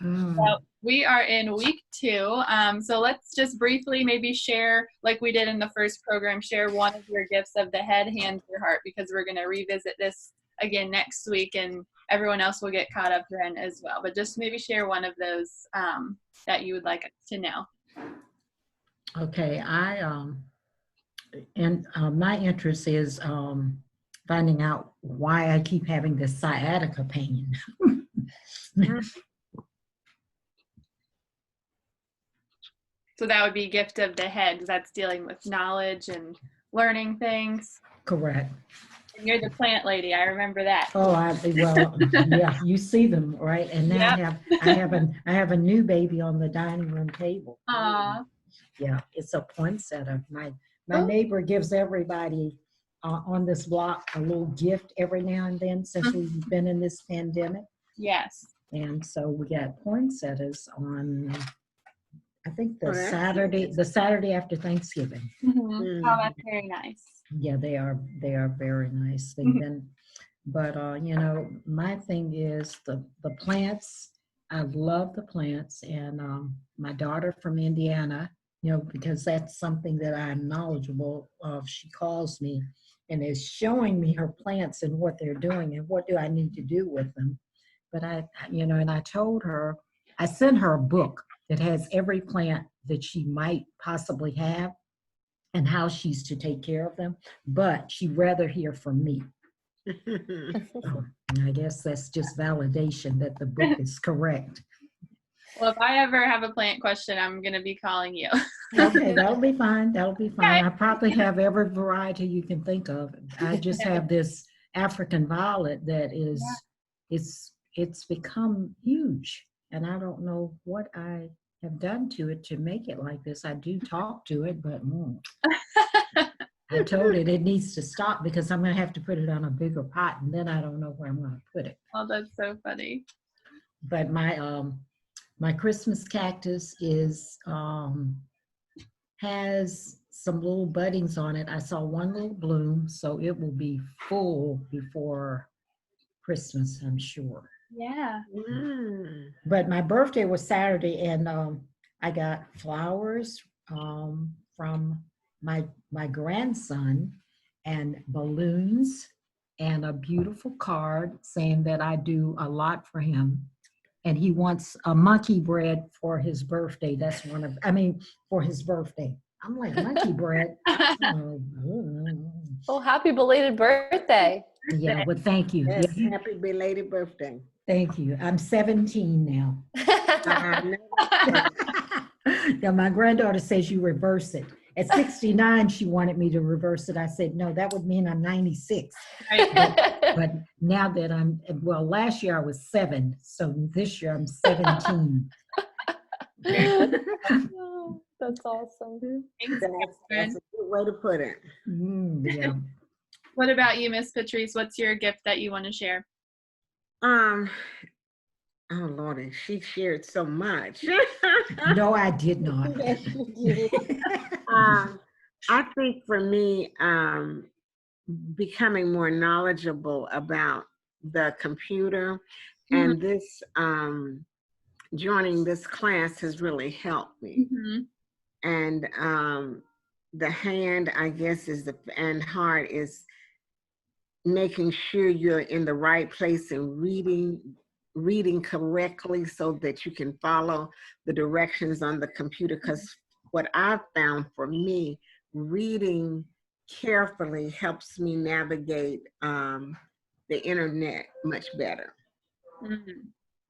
So we are in week 2. So let's just briefly maybe share, like we did in the first program, share one of your gifts of the head, hands, or heart, because we're going to revisit this again next week, and everyone else will get caught up then as well. But just maybe share one of those that you would like to know. Okay, my interest is finding out why I keep having this sciatica pain. So that would be gift of the head, because that's dealing with knowledge and learning things. Correct. And you're the plant lady. I remember that. Oh, well, yeah, you see them, right? And now Yep. I have a new baby on the dining room table. Aww. Yeah, it's a poinsettia. My neighbor gives everybody on this block a little gift every now and then since we've been in this pandemic. Yes. And so we got poinsettias on, I think the Saturday after Thanksgiving. Oh, that's very nice. Yeah, they are very nice. They've been, but you know, my thing is the plants. I love the plants, and my daughter from Indiana, you know, because that's something that I'm knowledgeable of. She calls me and is showing me her plants and what they're doing and what do I need to do with them. But you know, and I told her, I sent her a book that has every plant that she might possibly have and how she's to take care of them, but she'd rather hear from me. So I guess that's just validation that the book is correct. Well, if I ever have a plant question, I'm going to be calling you. Okay, that'll be fine. That'll be fine. Okay. I probably have every variety you can think of. I just have this African violet that is, it's become huge, and I don't know what I have done to it to make it like this. I do talk to it, but I told it needs to stop because I'm going to have to put it on a bigger pot, and then I don't know where I'm going to put it. Oh, that's so funny. But my Christmas cactus is has some little buddings on it. I saw one little bloom, so it will be full before Christmas, I'm sure. Yeah. But my birthday was Saturday, and I got flowers from my grandson and balloons and a beautiful card saying that I do a lot for him. And he wants a monkey bread for his birthday. That's for his birthday. I'm like, monkey bread? Well, happy belated birthday. Yeah, but thank you. Yes, happy belated birthday. Thank you. I'm 17 now. Yeah, my granddaughter says you reverse it. At 69, she wanted me to reverse it. I said, no, that would mean I'm 96. But now that last year I was 7, so this year I'm 17. That's awesome. That's a good way to put it. Yeah. What about you, Miss Patrice? What's your gift that you want to share? Oh Lordy, she shared so much. No, I did not. Yes, you did. I think for me, becoming more knowledgeable about the computer and this joining this class has really helped me. And the hand, I guess, and heart is making sure you're in the right place and reading correctly so that you can follow the directions on the computer. Because what I've found for me, reading carefully helps me navigate the internet much better.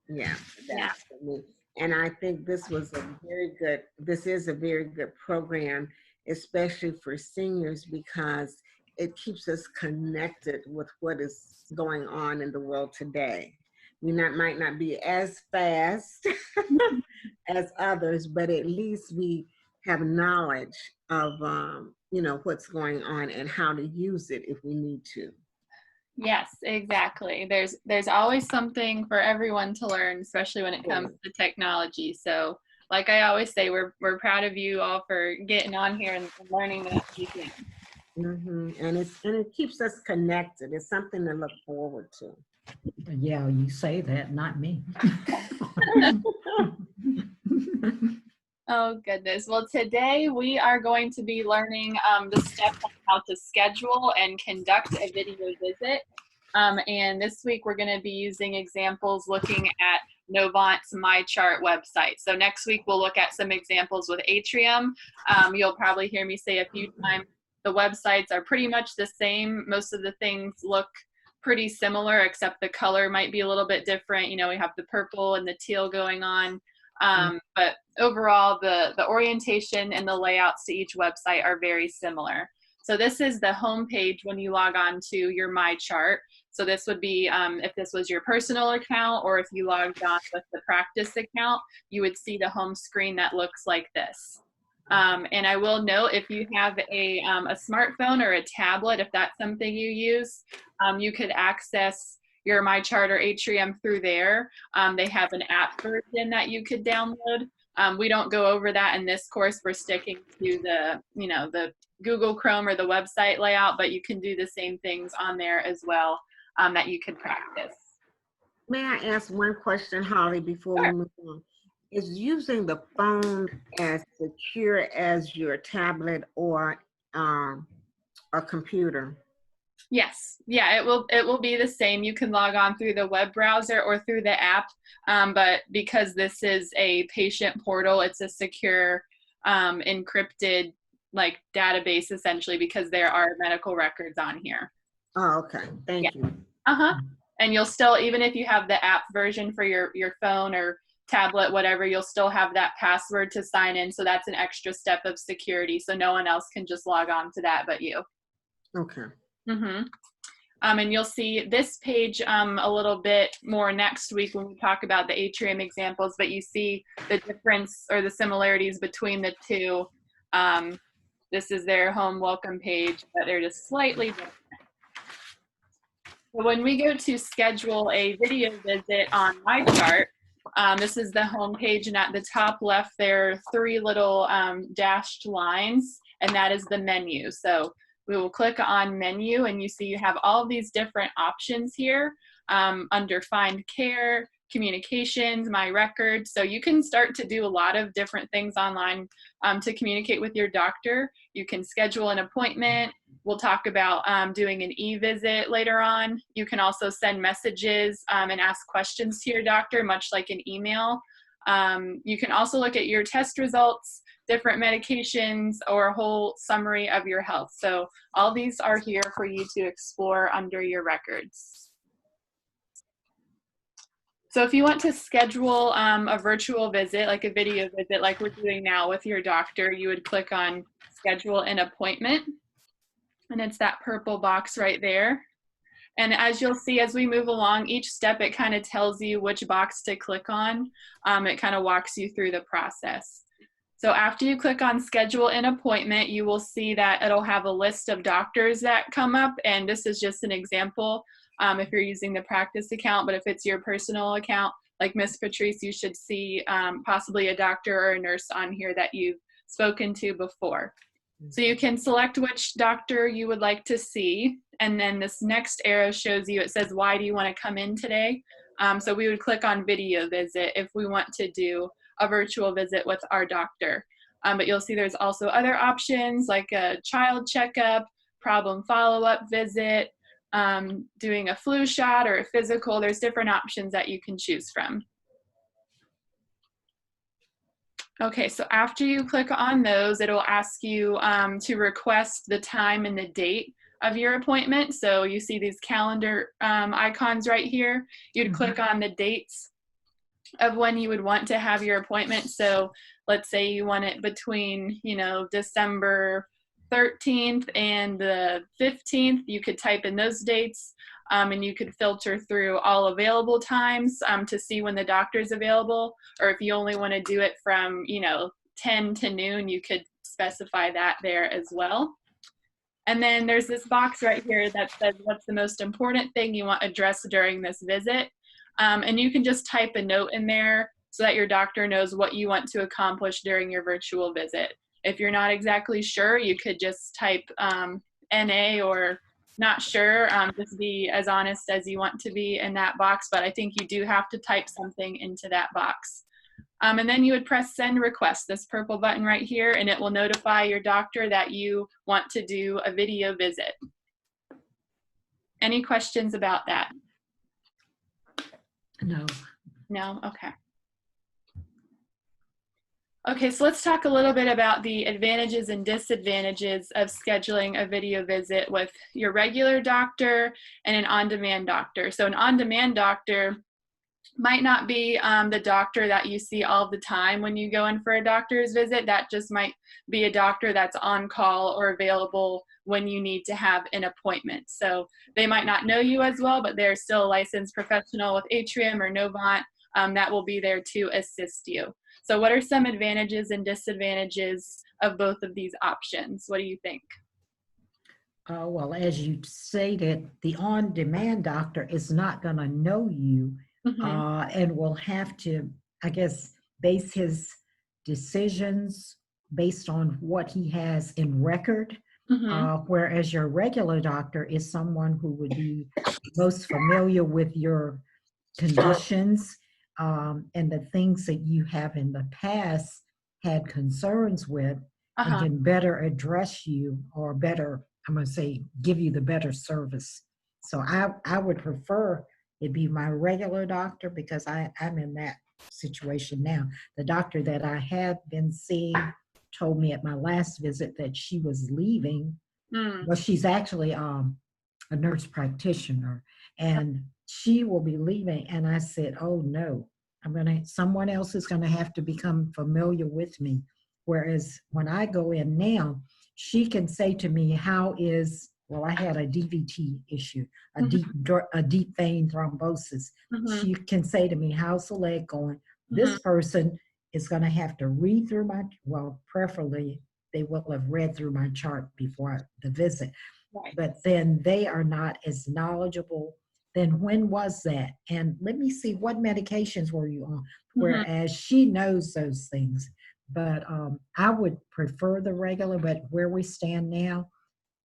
Yeah, that's for me. And I think this is a very good program, especially for seniors, because it keeps us connected with what is going on in the world today. We might not be as fast as others, but at least we have knowledge of what's going on and how to use it if we need to. Yes, exactly. There's always something for everyone to learn, especially when it comes to technology. So, like I always say, we're proud of you all for getting on here and learning that you can. And it keeps us connected. It's something to look forward to. Yeah, you say that, not me. Oh, goodness. Well, today we are going to be learning the steps on how to schedule and conduct a video visit. And this week we're going to be using examples looking at Novant's MyChart website. So next week we'll look at some examples with Atrium. You'll probably hear me say a few times the websites are pretty much the same. Most of the things look pretty similar, except the color might be a little bit different. You know, we have the purple and the teal going on. But overall, the orientation and the layouts to each website are very similar. So this is the home page when you log on to your MyChart. So this would be if this was your personal account, or if you logged on with the practice account, you would see the home screen that looks like this. And I will note, if you have a smartphone or a tablet, if that's something you use, you could access your MyChart or Atrium through there. They have an app version that you could download. We don't go over that in this course. We're sticking to the Google Chrome or the website layout, but you can do the same things on there as well that you could practice. May I ask one question, Holly, before Sure. we move on? Is using the phone as secure as your tablet or a computer? Yes, yeah, it will be the same. You can log on through the web browser or through the app, but because this is a patient portal, it's a secure, encrypted like database essentially, because there are medical records on here. Oh, okay. Thank you. And you'll still, even if you have the app version for your phone or tablet, whatever, you'll still have that password to sign in. So that's an extra step of security. So no one else can just log on to that but you. Okay. And you'll see this page a little bit more next week when we talk about the Atrium examples, but you see the difference or the similarities between the two. This is their home welcome page, but they're just slightly different. So when we go to schedule a video visit on MyChart, this is the home page, and at the top left there are three little dashed lines, and that is the menu. So we will click on menu, and you see you have all these different options here under Find Care, Communications, My Records. So you can start to do a lot of different things online to communicate with your doctor. You can schedule an appointment. We'll talk about doing an e-visit later on. You can also send messages and ask questions to your doctor, much like an email. You can also look at your test results, different medications, or a whole summary of your health. So all these are here for you to explore under your records. So if you want to schedule a virtual visit, like a video visit like we're doing now with your doctor, you would click on Schedule an Appointment, and it's that purple box right there. And as you'll see, as we move along, each step, it kind of tells you which box to click on. It kind of walks you through the process. So after you click on Schedule an Appointment, you will see that it'll have a list of doctors that come up, and this is just an example if you're using the practice account, but if it's your personal account, like Miss Patrice, you should see possibly a doctor or a nurse on here that you've spoken to before. So you can select which doctor you would like to see, and then this next arrow shows you, it says, why do you want to come in today? So we would click on video visit if we want to do a virtual visit with our doctor. But you'll see there's also other options like a child checkup, problem follow-up visit, doing a flu shot or a physical. There's different options that you can choose from. Okay, so after you click on those, it'll ask you to request the time and the date of your appointment. So you see these calendar icons right here. You'd click on the dates of when you would want to have your appointment. So let's say you want it between, December 13th and the 15th. You could type in those dates, and you could filter through all available times to see when the doctor's available. Or if you only want to do it from 10 to noon, you could specify that there as well. And then there's this box right here that says what's the most important thing you want addressed during this visit. And you can just type a note in there so that your doctor knows what you want to accomplish during your virtual visit. If you're not exactly sure, you could just type NA or not sure. Just be as honest as you want to be in that box, but I think you do have to type something into that box. And then you would press send request, this purple button right here, and it will notify your doctor that you want to do a video visit. Any questions about that? No. No? Okay. Okay, so let's talk a little bit about the advantages and disadvantages of scheduling a video visit with your regular doctor and an on-demand doctor. So an on-demand doctor might not be the doctor that you see all the time when you go in for a doctor's visit. That just might be a doctor that's on call or available when you need to have an appointment. So they might not know you as well, but they're still a licensed professional with Atrium or Novant that will be there to assist you. So what are some advantages and disadvantages of both of these options? What do you think? Well, as you stated, the on-demand doctor is not going to know you and will have to, I guess, base his decisions based on what he has in record. Whereas your regular doctor is someone who would be most familiar with your conditions and the things that you have in the past had concerns with and can better address you, or better, I'm going to say, give you the better service. So I would prefer it be my regular doctor, because I'm in that situation now. The doctor that I had been seeing told me at my last visit that she was leaving. Well, she's actually a nurse practitioner, and she will be leaving. And I said, oh no, someone else is going to have to become familiar with me. Whereas when I go in now, she can say to me, well, I had a DVT issue, a deep vein thrombosis. She can say to me, how's the leg going? This person is going to have to read through preferably they will have read through my chart before the visit. Right. But then they are not as knowledgeable. Then when was that? And let me see, what medications were you on? Whereas she knows those things. But I would prefer the regular, but where we stand now,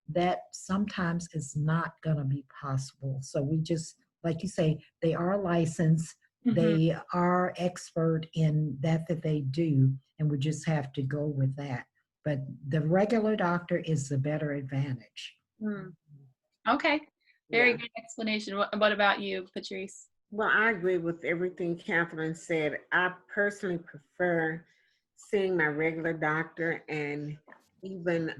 that sometimes is not going to be possible. So we just, like you say, they are licensed. They are expert in that they do, and we just have to go with that. But the regular doctor is the better advantage. Okay, very good explanation. What about you, Patrice? Well, I agree with everything Catherine said. I personally prefer seeing my regular doctor, and even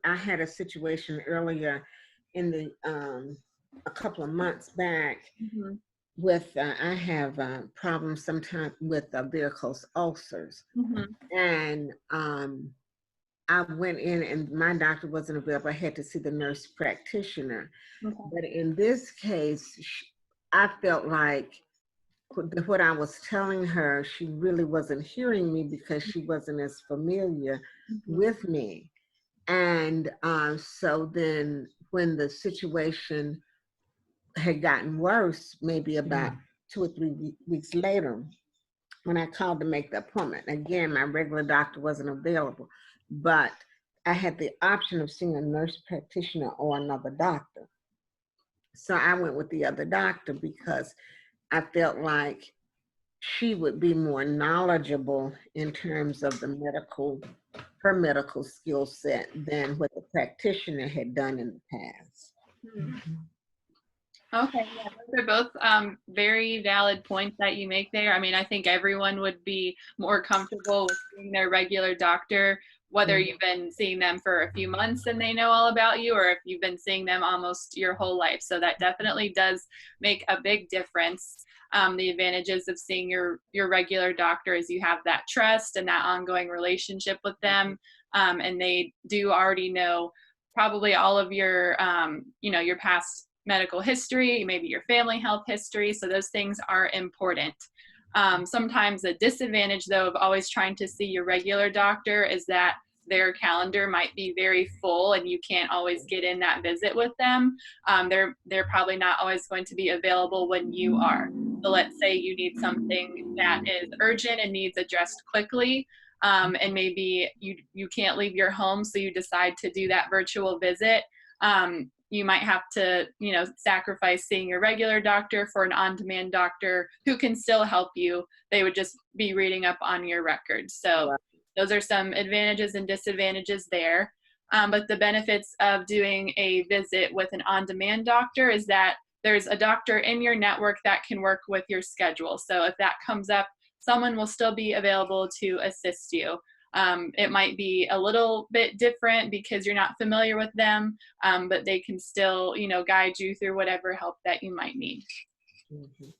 I had a situation earlier in the a couple of months back with I have problems sometimes with varicose ulcers, and I went in and my doctor wasn't available. I had to see the nurse practitioner. But in this case, I felt like what I was telling her, she really wasn't hearing me because she wasn't as familiar with me. And so then when the situation had gotten worse, maybe about 2 or 3 weeks later, when I called to make the appointment, again, my regular doctor wasn't available, but I had the option of seeing a nurse practitioner or another doctor. So I went with the other doctor because I felt like she would be more knowledgeable in terms of her medical skill set than what the practitioner had done in the past. Okay, yeah, those are both very valid points that you make there. I mean, I think everyone would be more comfortable with seeing their regular doctor, whether you've been seeing them for a few months and they know all about you, or if you've been seeing them almost your whole life. So that definitely does make a big difference. The advantages of seeing your regular doctor is you have that trust and that ongoing relationship with them, and they do already know probably all of your, your past medical history, maybe your family health history. So those things are important. Sometimes the disadvantage, though, of always trying to see your regular doctor is that their calendar might be very full and you can't always get in that visit with them. They're probably not always going to be available when you are. So let's say you need something that is urgent and needs addressed quickly, and maybe you can't leave your home, so you decide to do that virtual visit. you might have to, sacrifice seeing your regular doctor for an on-demand doctor who can still help you. They would just be reading up on your records. So those are some advantages and disadvantages there. But the benefits of doing a visit with an on-demand doctor is that there's a doctor in your network that can work with your schedule. So if that comes up, someone will still be available to assist you. It might be a little bit different because you're not familiar with them, but they can still, guide you through whatever help that you might need. Mhm.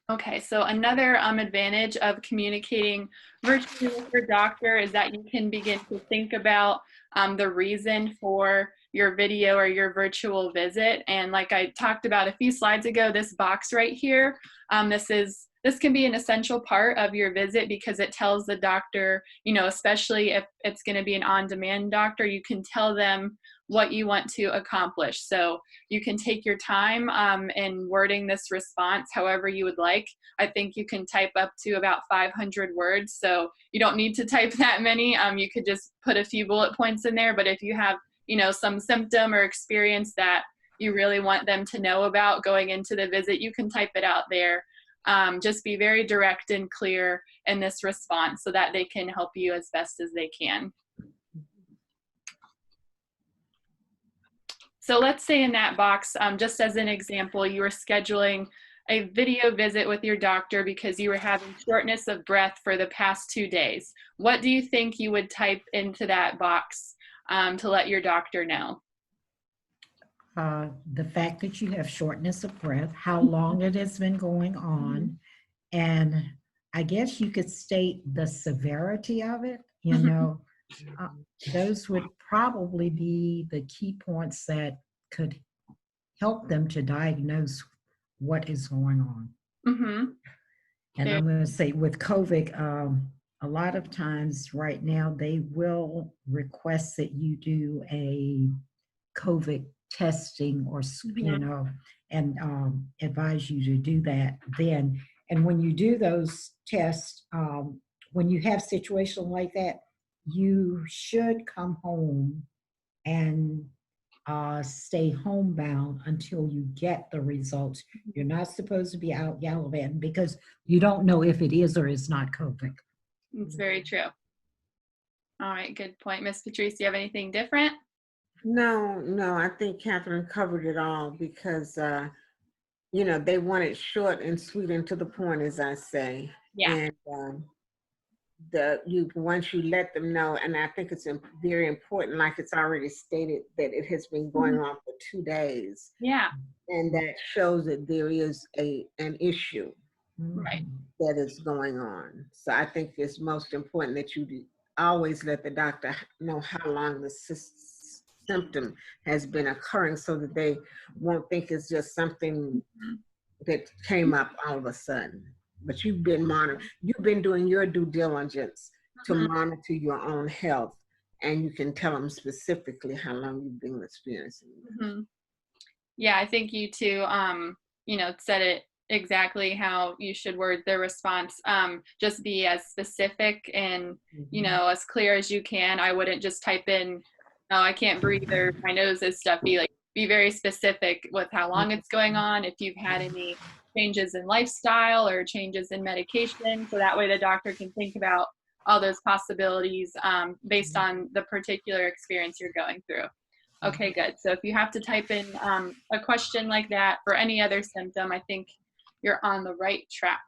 Okay, so another advantage of communicating virtually with your doctor is that you can begin to think about the reason for your video or your virtual visit. And like I talked about a few slides ago, this box right here, this can be an essential part of your visit because it tells the doctor, especially if it's going to be an on-demand doctor, you can tell them what you want to accomplish. So you can take your time in wording this response however you would like. I think you can type up to about 500 words, so you don't need to type that many. You could just put a few bullet points in there, but if you have, some symptom or experience that you really want them to know about going into the visit, you can type it out there. Just be very direct and clear in this response so that they can help you as best as they can. So let's say in that box, just as an example, you were scheduling a video visit with your doctor because you were having shortness of breath for the past 2 days. What do you think you would type into that box to let your doctor know? The fact that you have shortness of breath, how long it has been going on, and I guess you could state the severity of it, those would probably be the key points that could help them to diagnose what is going on. Mm-hmm. And I'm going to say with COVID, a lot of times right now, they will request that you do a COVID testing or, and advise you to do that then. And when you do those tests, when you have situations like that, you should come home and stay homebound until you get the results. You're not supposed to be out gallivanting because you don't know if it is or is not COVID. It's very true. All right, good point. Miss Patrice, do you have anything different? No, I think Catherine covered it all because, they want it short and sweet and to the point, as I say. Yeah. And once you let them know, and I think it's very important, like it's already stated, that it has been going on for 2 days. Yeah. And that shows that there is an issue Right. that is going on. So I think it's most important that you always let the doctor know how long the symptom has been occurring so that they won't think it's just something that came up all of a sudden. But you've been doing your due diligence to monitor your own health, and you can tell them specifically how long you've been experiencing it. Mm-hmm. Yeah, I think you two, said it exactly how you should word the response. Just be as specific and, as clear as you can. I wouldn't just type in, "Oh, I can't breathe," or "My nose is stuffy." Like, be very specific with how long it's going on, if you've had any changes in lifestyle or changes in medication, so that way the doctor can think about all those possibilities based on the particular experience you're going through. Okay, good. So if you have to type in a question like that for any other symptom, I think you're on the right track.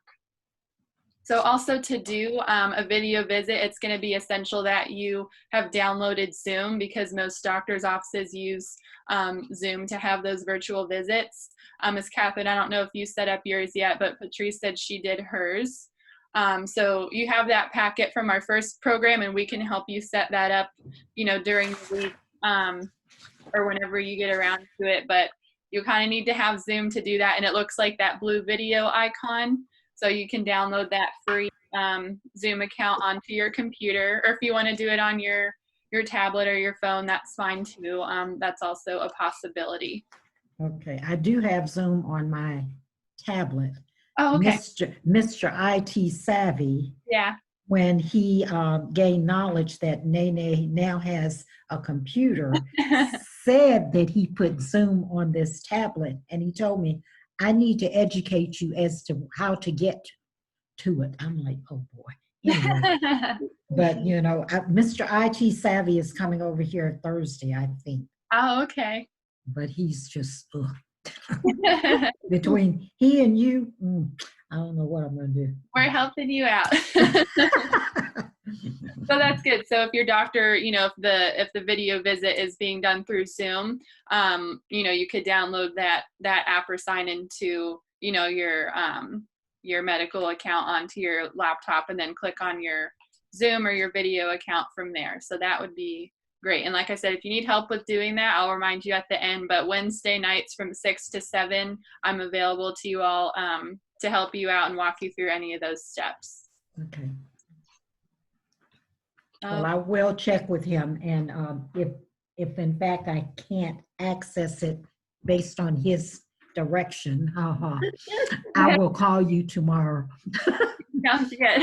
So also to do a video visit, it's going to be essential that you have downloaded Zoom because most doctors' offices use Zoom to have those virtual visits. Ms. Catherine, I don't know if you set up yours yet, but Patrice said she did hers. So you have that packet from our first program and we can help you set that up, during the week or whenever you get around to it. But you kind of need to have Zoom to do that. And it looks like that blue video icon. So you can download that free Zoom account onto your computer, or if you want to do it on your tablet or your phone, that's fine too. That's also a possibility. Okay, I do have Zoom on my tablet. Oh, okay. Mr. IT savvy. Yeah. when he gained knowledge that Nene now has a computer, said that he put Zoom on this tablet, and he told me, I need to educate you as to how to get to it. I'm like, oh boy. Anyway, but Mr. IT Savvy is coming over here Thursday, I think. Oh, okay. But he's just, between he and you, I don't know what I'm going to do. We're helping you out. So that's good. So if your doctor, if the video visit is being done through Zoom, you could download that app or sign into, your medical account onto your laptop and then click on your Zoom or your video account from there. So that would be great. And like I said, if you need help with doing that, I'll remind you at the end, but Wednesday nights from 6 to 7, I'm available to you all to help you out and walk you through any of those steps. Okay. Well, I will check with him, and if in fact I can't access it based on his direction, I will call you tomorrow. Sounds good.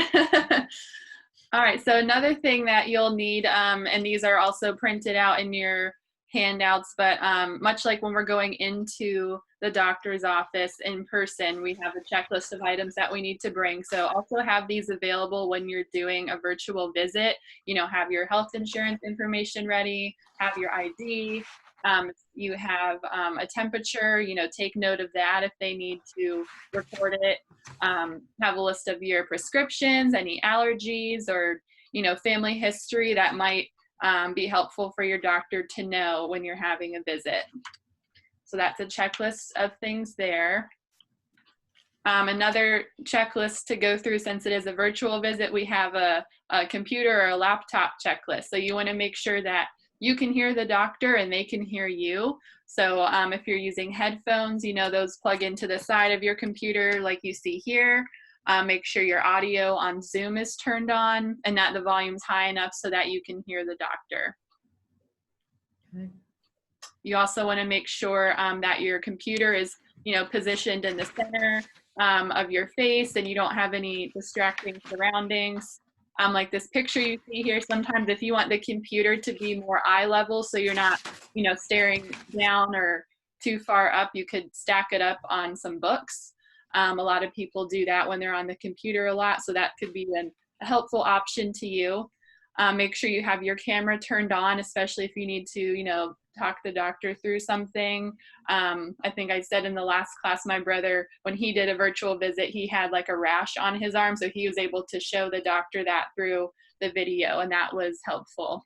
All right, so another thing that you'll need, and these are also printed out in your handouts, but much like when we're going into the doctor's office in person, we have a checklist of items that we need to bring. So also have these available when you're doing a virtual visit. Have your health insurance information ready, have your ID, you have a temperature, take note of that if they need to record it. Have a list of your prescriptions, any allergies, or, family history that might be helpful for your doctor to know when you're having a visit. So that's a checklist of things there. Another checklist to go through, since it is a virtual visit, we have a computer or a laptop checklist. So you want to make sure that you can hear the doctor and they can hear you. So if you're using headphones, those plug into the side of your computer like you see here. Make sure your audio on Zoom is turned on and that the volume's high enough so that you can hear the doctor. Okay. You also want to make sure that your computer is, positioned in the center of your face and you don't have any distracting surroundings. Like this picture you see here, sometimes if you want the computer to be more eye level so you're not, staring down or too far up, you could stack it up on some books. A lot of people do that when they're on the computer a lot, so that could be a helpful option to you. Make sure you have your camera turned on, especially if you need to, talk the doctor through something. I think I said in the last class, my brother, when he did a virtual visit, he had like a rash on his arm, so he was able to show the doctor that through the video, and that was helpful.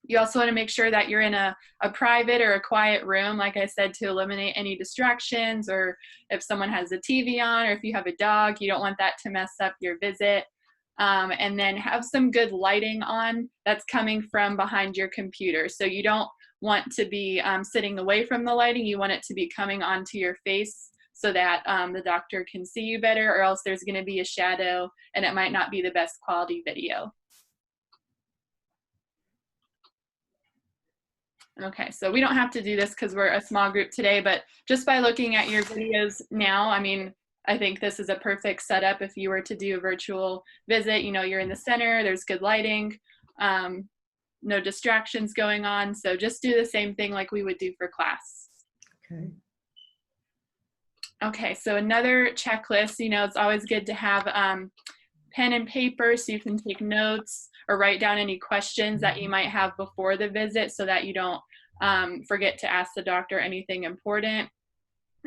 You also want to make sure that you're in a private or a quiet room, like I said, to eliminate any distractions, or if someone has a TV on, or if you have a dog, you don't want that to mess up your visit. And then have some good lighting on that's coming from behind your computer. So you don't want to be sitting away from the lighting. You want it to be coming onto your face so that the doctor can see you better, or else there's going to be a shadow and it might not be the best quality video. Okay, so we don't have to do this because we're a small group today, but just by looking at your videos now, I think this is a perfect setup if you were to do a virtual visit. You're in the center, there's good lighting, no distractions going on. So just do the same thing like we would do for class. Okay. Okay, so another checklist, it's always good to have pen and paper so you can take notes or write down any questions that you might have before the visit so that you don't forget to ask the doctor anything important.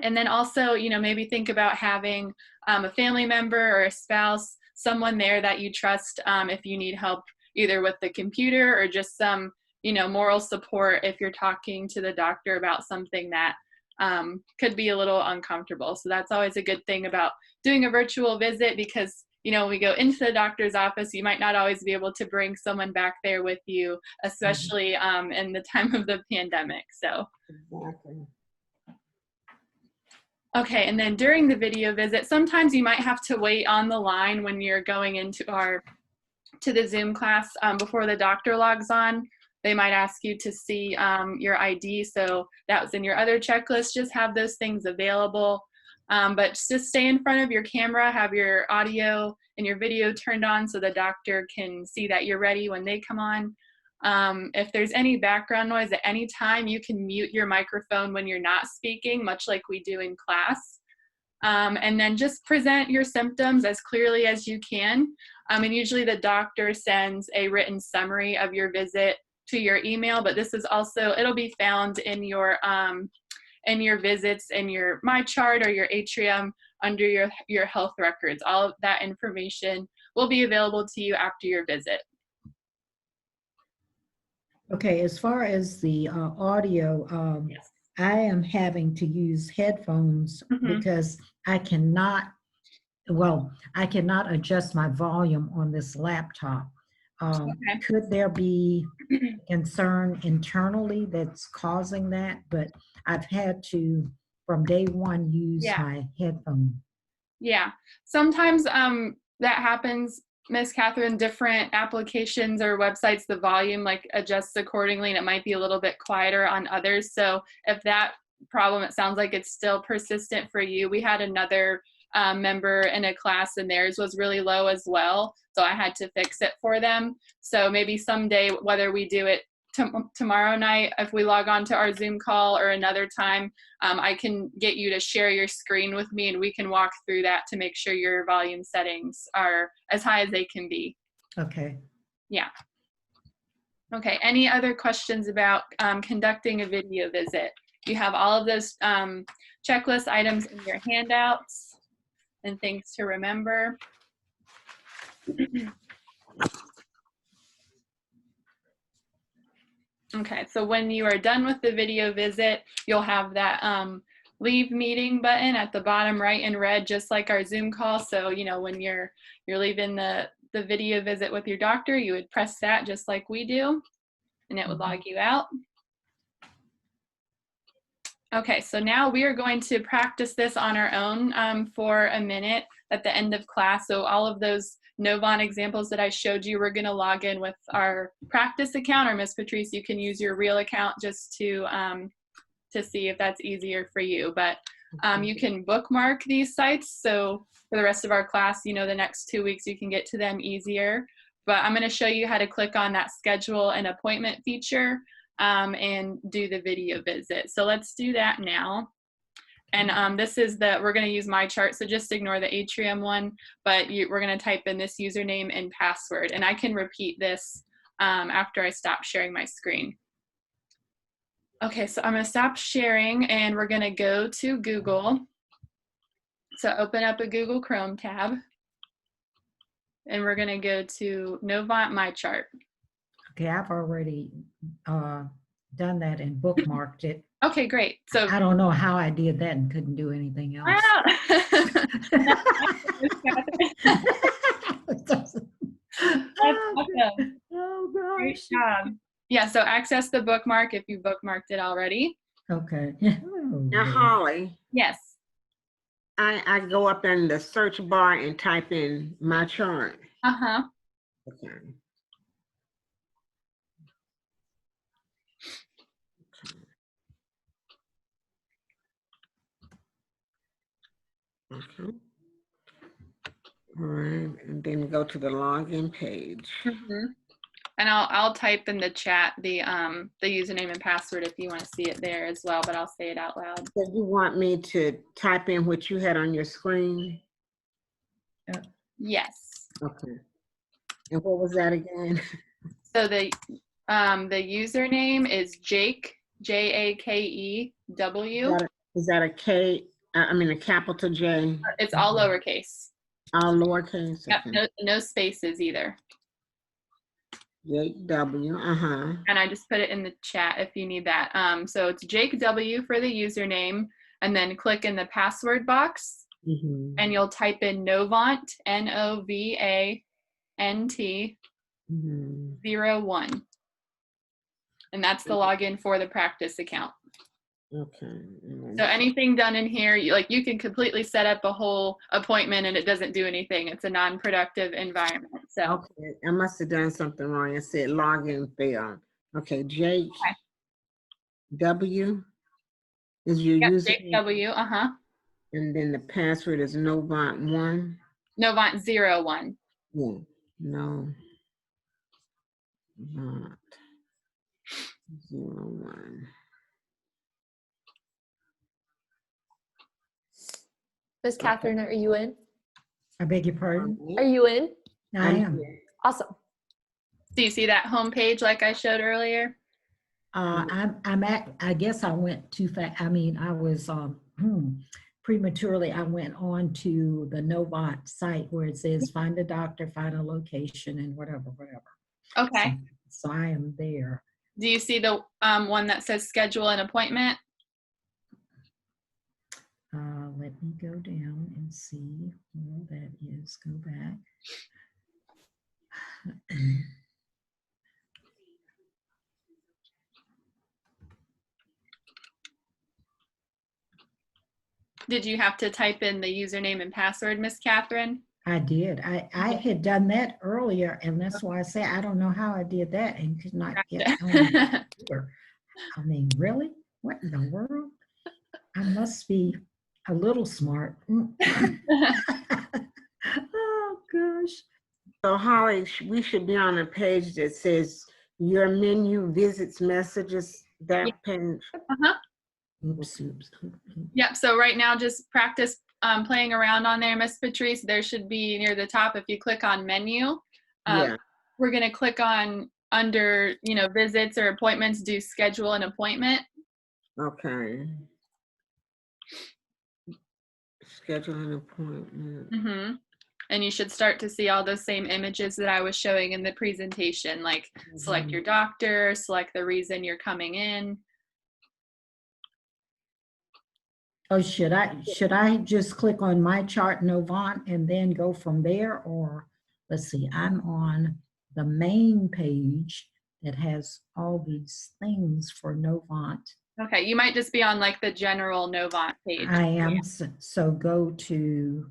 And then also, maybe think about having a family member or a spouse, someone there that you trust if you need help either with the computer or just some, moral support if you're talking to the doctor about something that could be a little uncomfortable. So that's always a good thing about doing a virtual visit because, when we go into the doctor's office, you might not always be able to bring someone back there with you, especially in the time of the pandemic. So. Exactly. Okay, and then during the video visit, sometimes you might have to wait on the line when you're going into to the Zoom class before the doctor logs on. They might ask you to see your ID, so that was in your other checklist. Just have those things available. But just stay in front of your camera, have your audio and your video turned on so the doctor can see that you're ready when they come on. If there's any background noise at any time, you can mute your microphone when you're not speaking, much like we do in class. And then just present your symptoms as clearly as you can. And usually the doctor sends a written summary of your visit to your email, but this is also, it'll be found in your visits in your MyChart or your Atrium under your health records. All of that information will be available to you after your visit. Okay, as far as the audio, Yes. I am having to use headphones Mhm. because I cannot adjust my volume on this laptop. Okay. Could there be concern internally that's causing that? But I've had to, from day one, use Yeah. my headphone. Yeah, sometimes that happens, Miss Catherine. Different applications or websites, the volume like adjusts accordingly, and it might be a little bit quieter on others. So if that problem, it sounds like it's still persistent for you. We had another member in a class, and theirs was really low as well. So I had to fix it for them. So maybe someday, whether we do it tomorrow night, if we log on to our Zoom call, or another time, I can get you to share your screen with me and we can walk through that to make sure your volume settings are as high as they can be. Okay. Yeah. Okay, any other questions about conducting a video visit? You have all of those checklist items in your handouts and things to remember. Okay, so when you are done with the video visit, you'll have that leave meeting button at the bottom right in red, just like our Zoom call. So, you know, when you're leaving the video visit with your doctor, you would press that just like we do, and it would log you out. Okay, so now we are going to practice this on our own for a minute at the end of class. So all of those Novant examples that I showed you, we're going to log in with our practice account, or Miss Patrice, you can use your real account just to see if that's easier for you. But you can bookmark these sites. So for the rest of our class, you know, the next 2 weeks, you can get to them easier. But I'm going to show you how to click on that schedule an appointment feature and do the video visit. So let's do that now. And this is we're going to use MyChart, so just ignore the Atrium one, but we're going to type in this username and password. And I can repeat this after I stop sharing my screen. Okay, so I'm going to stop sharing and we're going to go to Google. So open up a Google Chrome tab. And we're going to go to Novant MyChart. Okay, I've already done that and bookmarked it. Okay, great. So I don't know how I did that and couldn't do anything else. wow. That's awesome. Oh Great gosh. job. Yeah, so access the bookmark if you bookmarked it already. Okay. Now, Holly, Yes. I go up in the search bar and type in MyChart. Uh-huh. Okay. Okay. All right, and then go to the login page. Mm-hmm. And I'll type in the chat the username and password if you want to see it there as well, but I'll say it out loud. So you want me to type in what you had on your screen? Yes. Okay. And what was that again? So the username is Jake, J-A-K-E-W. Is that a K? I mean a capital J? It's all lowercase. All lowercase? Yep, Okay. no spaces either. Jake W, And I just put it in the chat if you need that. So it's Jake W for the username, and then click in the password box, and you'll type in Novant, N-O-V-A-N-T 01. And that's the login for the practice account. Okay. So anything done in here, you can completely set up a whole appointment and it doesn't do anything. It's a non-productive environment. So okay, I must have done something wrong. I said login failed. Okay, Jake W is your yep, username. Jake W, And then the password is Novant1. Novant 01. Yeah. No. Not 01. Miss Catherine, are you in? I beg your pardon? Are you in? I am. Awesome. Do you see that homepage like I showed earlier? I guess I went too fast. I mean, I was prematurely. I went on to the Novant site where it says find a doctor, find a location, and whatever. Okay. So I am there. Do you see the one that says schedule an appointment? Let me go down and see where that is. Go back. Did you have to type in the username and password, Miss Catherine? I did. I had done that earlier, and that's why I say I don't know how I did that and could not get on the computer. I mean, really? What in the world? I must be a little smart. Oh, gosh. So Holly, we should be on a page that says your menu visits messages, that page. Oops. Yep, so right now just practice playing around on there, Miss Patrice. There should be near the top, if you click on menu, Yeah. we're gonna click on under, visits or appointments, do schedule an appointment. Okay. Schedule an appointment. Mm-hmm. And you should start to see all those same images that I was showing in the presentation, like select your doctor, select the reason you're coming in. Oh, should I just click on my chart Novant and then go from there? Or let's see, I'm on the main page that has all these things for Novant. Okay, you might just be on like the general Novant page. I am. So go to,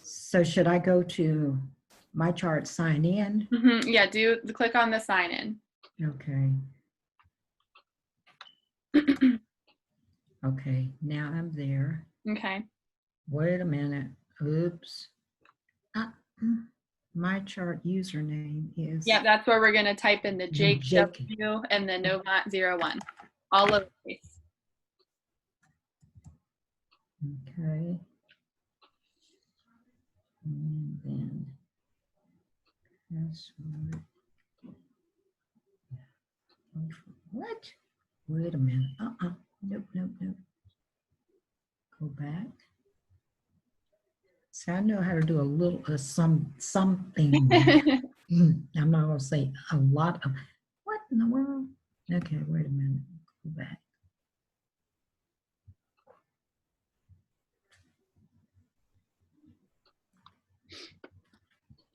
so should I go to my chart, sign in? Mm-hmm. Yeah, click on the sign in. Okay. Okay, now I'm there. Okay. Wait a minute. Oops. My chart username is. Yeah, that's where we're going to type in the Jake Jake. W and the Novant 01. All lowercase. Okay. And then password. What? Wait a minute. Nope. Go back. See, I know how to do a little something. I'm not gonna say a lot of. What in the world? Okay, wait a minute. Go back.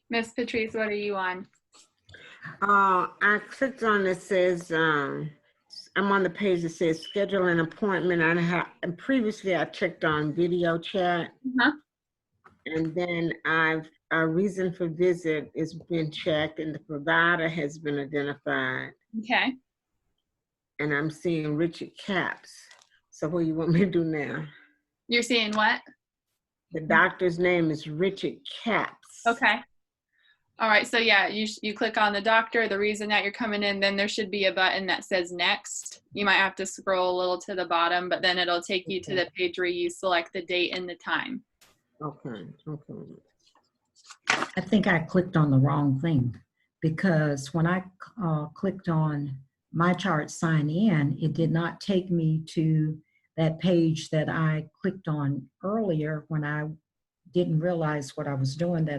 Miss Patrice, what are you on? I clicked on it says, I'm on the page that says schedule an appointment. And previously I checked on video chat. Uh-huh. And then a reason for visit has been checked and the provider has been identified. Okay. And I'm seeing Richard Capps. So what do you want me to do now? You're seeing what? The doctor's name is Richard Capps. Okay. All right, so yeah, you click on the doctor, the reason that you're coming in, then there should be a button that says next. You might have to scroll a little to the bottom, but then it'll take you to the page where you select the date and the time. Okay. I think I clicked on the wrong thing because when I clicked on my chart sign in, it did not take me to that page that I clicked on earlier when I didn't realize what I was doing,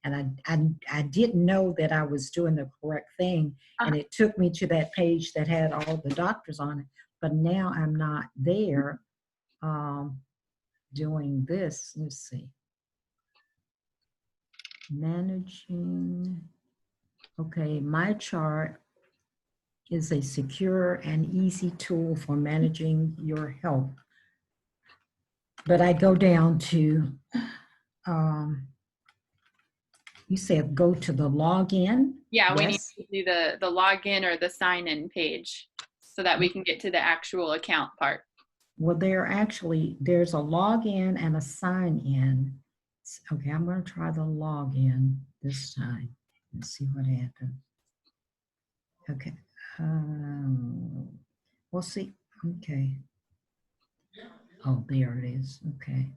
I didn't know that I was doing the correct thing. And it took me to that page that had all the doctors on it. But now I'm not there doing this. Let's see. Managing. Okay, my chart is a secure and easy tool for managing your health. But I go down to You said go to the login? Yeah, we need Yes. to do the login or the sign-in page so that we can get to the actual account part. Well, there's a login and a sign in. Okay, I'm going to try the login this time. Let's see what happens. Okay. We'll see. Okay. Oh, there it is. Okay.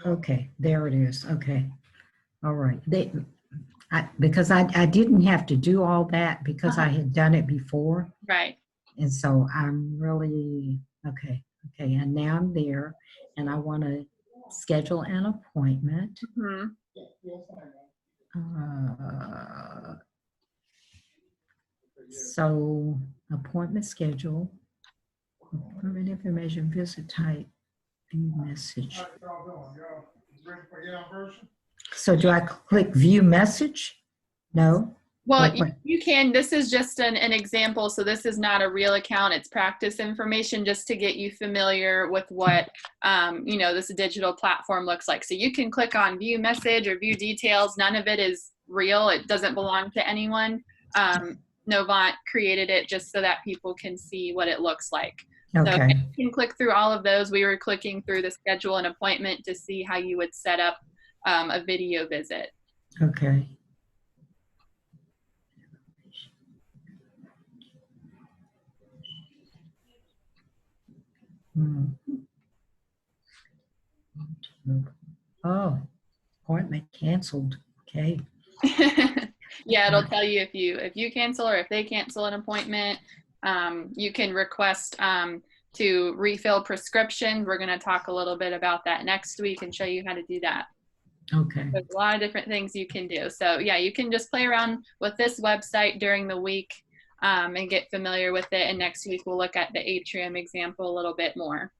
Okay, there it is. Okay. All right. Because I didn't have to do all that because I had done it before. Right. And so I'm really, okay. Okay, and now I'm there and I want to schedule an appointment. Mhm. So appointment schedule, appointment information, visit type, view message. So do I click view message? No? Well, What? you can. This is just an example. So this is not a real account. It's practice information just to get you familiar with what, this digital platform looks like. So you can click on view message or view details. None of it is real. It doesn't belong to anyone. Novant created it just so that people can see what it looks like. So Okay. you can click through all of those. We were clicking through the schedule an appointment to see how you would set up a video visit. Okay. Oh, appointment canceled. Okay. Yeah, it'll tell you if you cancel or if they cancel an appointment. You can request to refill prescriptions. We're going to talk a little bit about that next week and show you how to do that. Okay. There's a lot of different things you can do. So yeah, you can just play around with this website during the week and get familiar with it. And next week we'll look at the Atrium example a little bit more.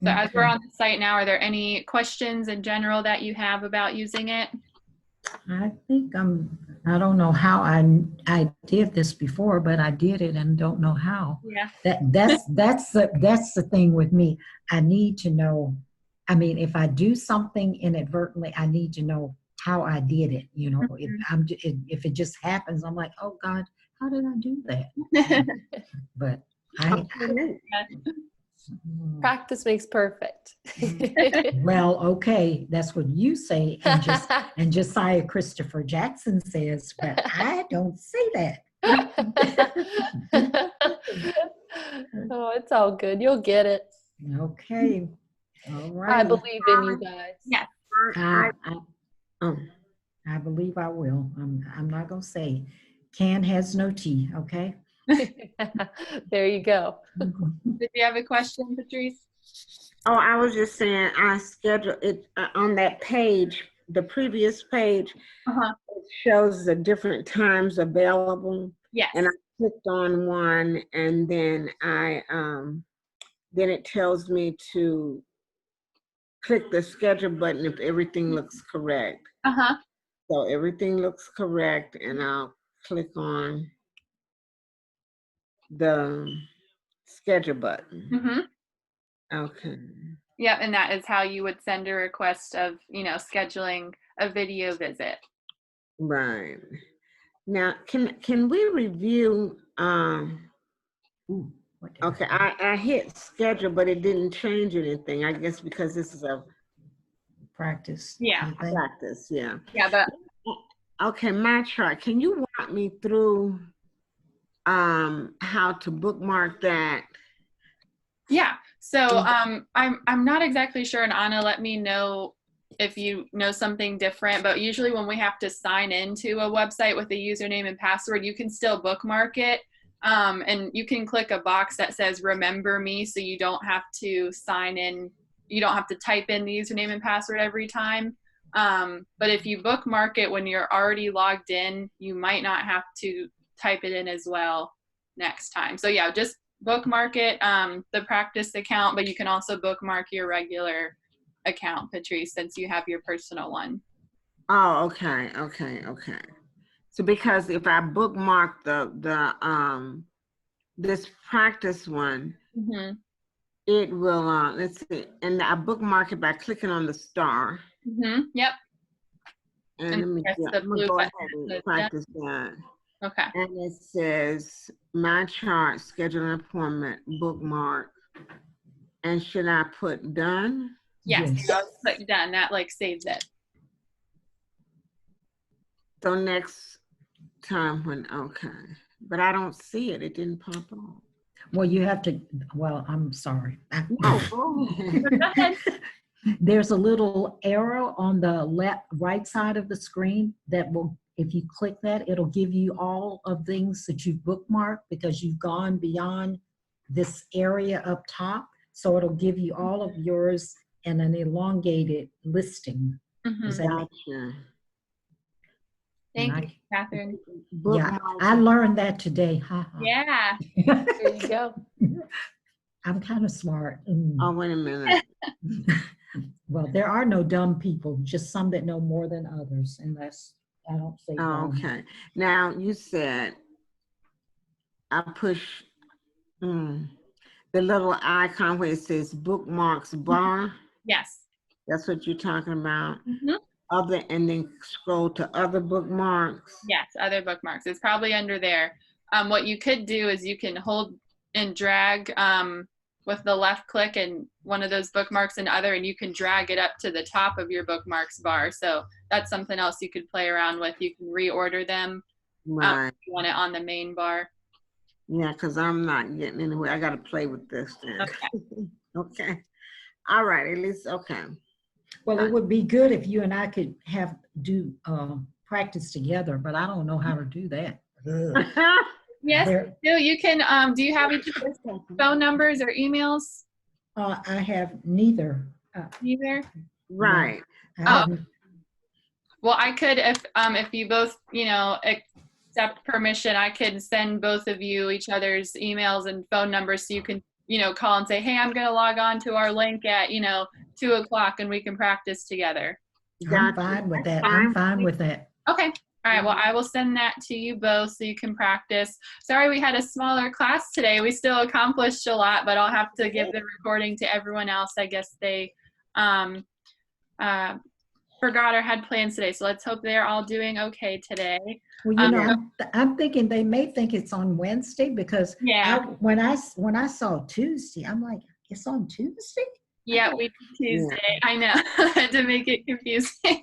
So as we're on the site now, are there any questions in general that you have about using it? I think I don't know how I did this before, but I did it and don't know how. Yeah. That's the thing with me. I need to know. I mean, if I do something inadvertently, I need to know how I did it. You know, if it just happens, I'm like, oh God, how did I do that? But Practice makes perfect. well, okay, that's what you say, and Josiah Christopher Jackson says, but I don't say that. Oh, it's all good. You'll get it. Okay, all right. I believe in you guys. Yeah. I believe I will. I'm not gonna say. Can has no tea. Okay. There you go. Did you have a question, Patrice? Oh, I was just saying I scheduled it on that page, the previous page. It shows the different times available. Yes. And I clicked on one, and then then it tells me to click the schedule button if everything looks correct. So everything looks correct, and I'll click on the schedule button. Okay. Yep, and that is how you would send a request of, scheduling a video visit. Right. Now, can we review? Okay, I hit schedule, but it didn't change anything. I guess because this is a practice. Yeah. Practice. Yeah. Yeah, but okay, my chart. Can you walk me through how to bookmark that? Yeah. So I'm not exactly sure, and Anna, let me know if you know something different, but usually when we have to sign into a website with a username and password, you can still bookmark it. And you can click a box that says remember me, so you don't have to sign in, you don't have to type in the username and password every time. But if you bookmark it when you're already logged in, you might not have to type it in as well next time. So yeah, just bookmark it, the practice account, but you can also bookmark your regular account, Patrice, since you have your personal one. Oh, okay. So because if I bookmark the this practice one, it will, let's see, and I bookmark it by clicking on the star. Yep. And And let me press go, the I'm gonna blue go button ahead that and says practice that. Okay. And it says, my chart, schedule an appointment, bookmark. And should I put done? Yes. Yes. You always click done. That like saves it. So next time when, okay. But I don't see it. It didn't pop on. Well, you have to, well, I'm sorry. No, go ahead. There's a little arrow on the right side of the screen that will, if you click that, it'll give you all of things that you bookmarked because you've gone beyond this area up top. So it'll give you all of yours in an elongated listing. Does that make- Gotcha. Thank And you, Catherine. Yeah, Bookmark. I learned that today. Ha, ha. Yeah. There you go. I'm kind of smart. Mm. Oh, wait a minute. Well, there are no dumb people, just some that know more than others, and that's, I don't say dumb. Okay. Now you said I push the little icon where it says bookmarks bar. Yes. That's what you're talking about. Mhm. Other, and then scroll to other bookmarks. Yes, other bookmarks. It's probably under there. What you could do is you can hold and drag with the left click and one of those bookmarks and other, and you can drag it up to the top of your bookmarks bar. So that's something else you could play around with. You can reorder them Right. if you want it on the main bar. Yeah, because I'm not getting anywhere. I got to play with this then. Okay. Okay. All right. At least, okay. Well, it would be good if you and I could do practice together, but I don't know how to do that. Ugh. Yes, Where- you can. Do you have each other's phone numbers or emails? I have neither. Either. Right. I haven't- Well, I could, if you both, accept permission, I could send both of you each other's emails and phone numbers so you can, call and say, hey, I'm going to log on to our link at, 2:00 and we can practice together. I'm Gotcha. fine with that. That's I'm fine. fine with that. Okay. All right. Well, I will send that to you both so you can practice. Sorry, we had a smaller class today. We still accomplished a lot, but I'll have to give the recording to everyone else. I guess they forgot or had plans today. So let's hope they're all doing okay today. Well, I'm thinking they may think it's on Wednesday because Yeah. when I saw Tuesday, I'm like, it's on Tuesday? Yeah, we Tuesday. I know. To make it confusing.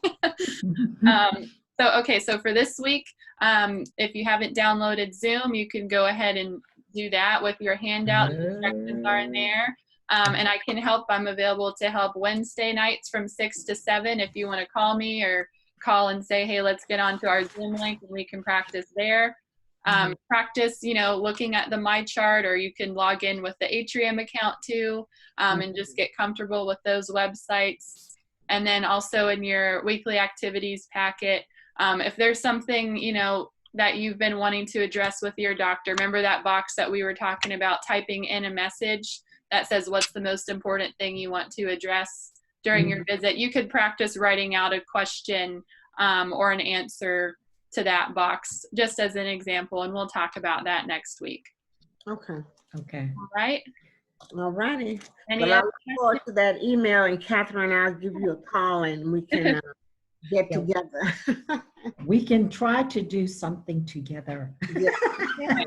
So for this week, if you haven't downloaded Zoom, you can go ahead and do that with your handout. The instructions are in there. And I can help. I'm available to help Wednesday nights from 6 to 7 if you want to call me or call and say, hey, let's get onto our Zoom link and we can practice there. Practice, looking at the My Chart, or you can log in with the Atrium account too, and just get comfortable with those websites. And then also in your weekly activities packet, if there's something, that you've been wanting to address with your doctor, remember that box that we were talking about, typing in a message that says what's the most important thing you want to address during your visit. You could practice writing out a question or an answer to that box, just as an example, and we'll talk about that next week. Okay. Okay. All right. All righty. Any Well, I other look forward to that email, and Catherine, I'll give you a call and we can get Yeah. together. We can try to do something together. Yeah.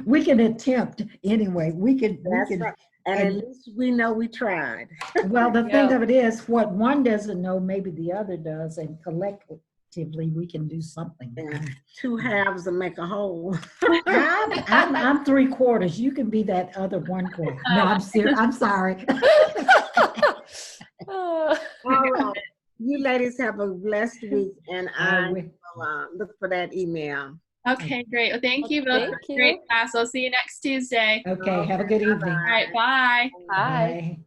we can attempt anyway. We can. That's right. And at least we know we tried. Well, the There you thing go. of it is, what one doesn't know, maybe the other does, and collectively we can do something. Yeah. Two halves will make a whole. I'm 3/4. You can be that other 1/4. No, I'm serious. I'm sorry. All right. You ladies have a blessed week, and I will. will look for that email. Okay, great. Well, thank you both Thank for a great you. class. I'll see you next Tuesday. Okay, have a good evening. All right, bye. Bye. Bye.